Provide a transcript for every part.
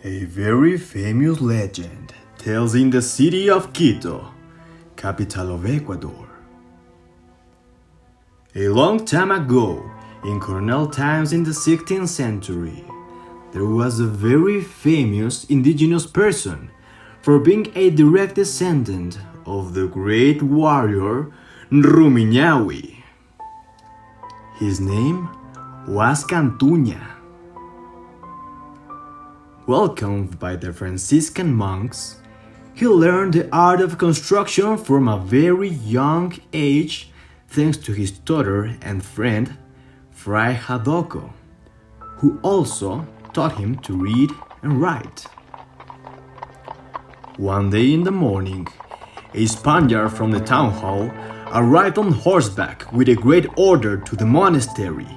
A very famous legend tells in the city of Quito, capital of Ecuador. A long time ago, in colonial times in the 16th century, there was a very famous indigenous person for being a direct descendant of the great warrior Rumiñahui. His name was Cantuña. Welcomed by the Franciscan monks, he learned the art of construction from a very young age thanks to his tutor and friend Fray Jadoko, who also taught him to read and write. One day in the morning, a Spaniard from the town hall arrived on horseback with a great order to the monastery.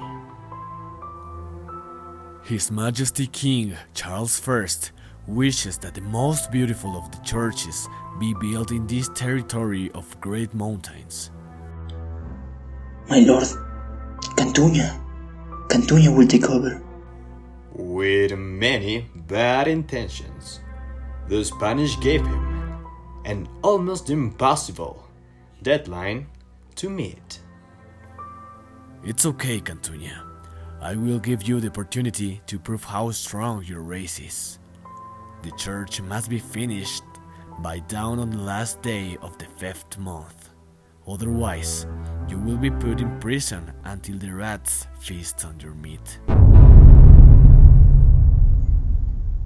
His Majesty King Charles I wishes that the most beautiful of the churches be built in this territory of great mountains. My lord, Cantuña will take over. With many bad intentions, the Spanish gave him an almost impossible deadline to meet. It's okay, Cantuña. I will give you the opportunity to prove how strong your race is. The church must be finished by dawn on the last day of the 5th month. Otherwise, you will be put in prison until the rats feast on your meat.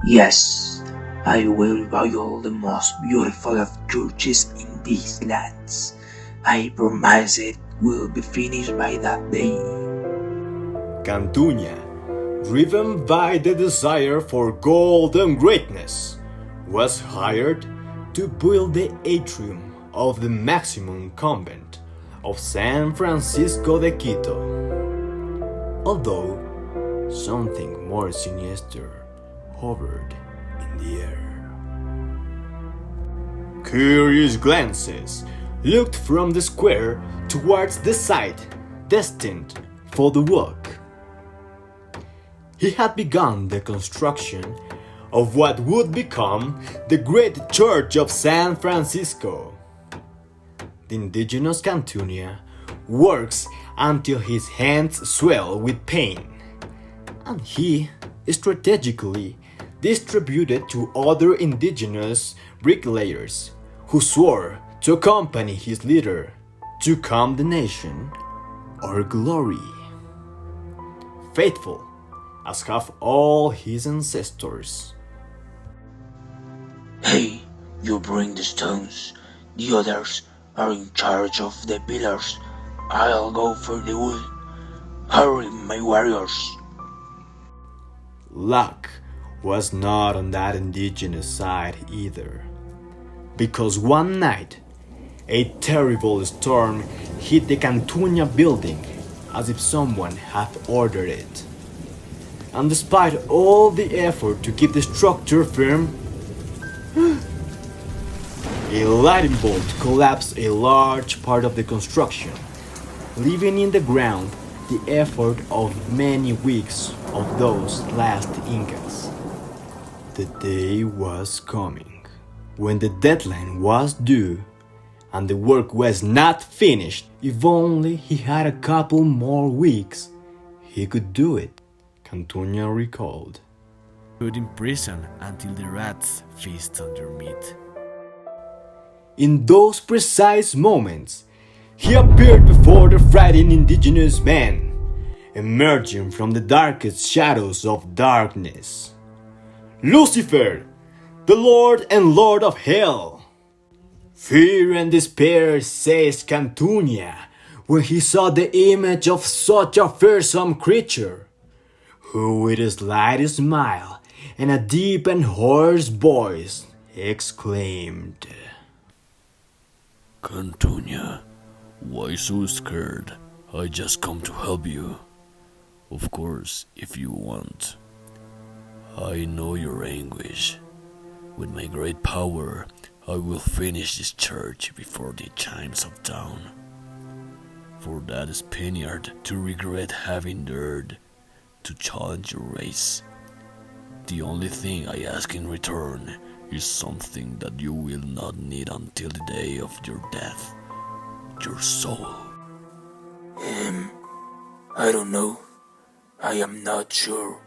Yes, I will build the most beautiful of churches in these lands. I promise it will be finished by that day. Cantuña, driven by the desire for gold and greatness, was hired to build the atrium of the maximum convent of San Francisco de Quito. Although something more sinister hovered in the air. Curious glances looked from the square towards the site destined for the work. He had begun the construction of what would become the great church of San Francisco. The indigenous Cantuña works until his hands swell with pain, and he strategically distributed to other indigenous bricklayers who swore to accompany his leader to calm the nation or glory. Faithful as have all his ancestors. Hey, you bring the stones. The others are in charge of the pillars. I'll go for the wood. Hurry, my warriors. Luck was not on that indigenous side either, because one night a terrible storm hit the Cantuña building as if someone had ordered it. And despite all the effort to keep the structure firm, a lightning bolt collapsed a large part of the construction, leaving in the ground the effort of many weeks of those last Incas. The day was coming when the deadline was due and the work was not finished. If only he had a couple more weeks, he could do it, Cantuña recalled. Put in prison until the rats feast on your meat. In those precise moments, he appeared before the frightened indigenous man, emerging from the darkest shadows of darkness. Lucifer, the Lord and Lord of Hell! Fear and despair seized Cantuña when he saw the image of such a fearsome creature, who with a slight smile and a deep and hoarse voice exclaimed, Cantuña, why so scared? I just come to help you. Of course, if you want. I know your anguish. With my great power, I will finish this church before the chimes of dawn. For that Spaniard to regret having dared to challenge your race. The only thing I ask in return is something that you will not need until the day of your death. Your soul. I don't know. I am not sure.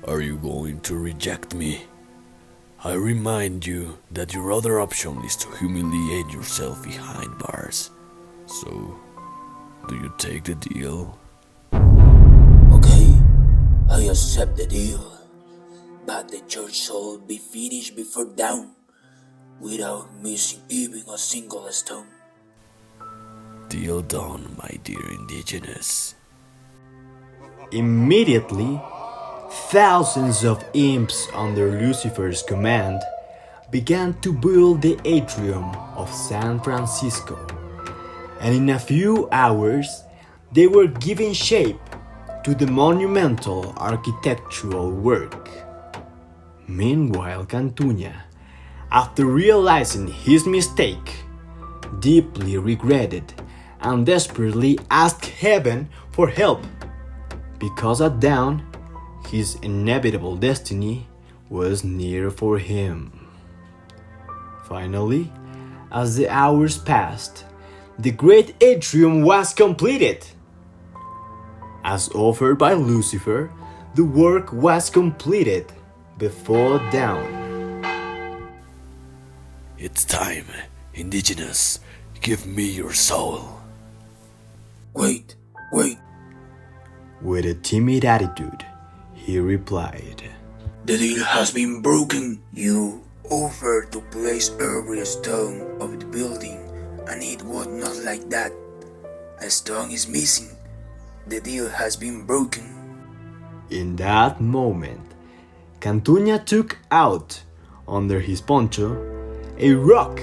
Are you going to reject me? I remind you that your other option is to humiliate yourself behind bars. So, do you take the deal? Okay, I accept the deal. But the church shall be finished before dawn, without missing even a single stone. Deal done, my dear indigenous. Immediately, thousands of imps under Lucifer's command began to build the atrium of San Francisco, and in a few hours they were giving shape to the monumental architectural work. Meanwhile, Cantuña, after realizing his mistake, deeply regretted and desperately asked heaven for help, because at dawn his inevitable destiny was near for him. Finally, as the hours passed, the great atrium was completed. As offered by Lucifer, the work was completed before dawn. It's time, indigenous. Give me your soul. Wait. With a timid attitude, he replied, The deal has been broken. You offered to place every stone of the building, and it was not like that. A stone is missing. The deal has been broken. In that moment, Cantuña took out, under his poncho, a rock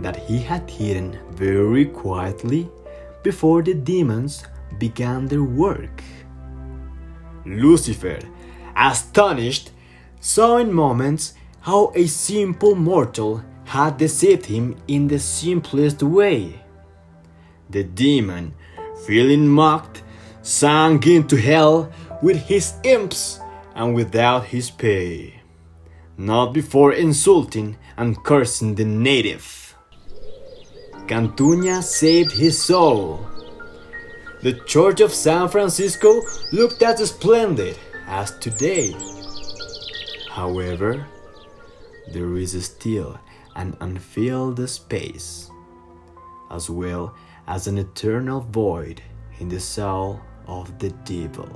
that he had hidden very quietly before the demons began their work. Lucifer, astonished, saw in moments how a simple mortal had deceived him in the simplest way. The demon, feeling mocked, sank into hell with his imps and without his pay, not before insulting and cursing the native. Cantuña saved his soul. The Church of San Francisco looked as splendid as today. However, there is still an unfilled space, as well as an eternal void in the soul of the devil.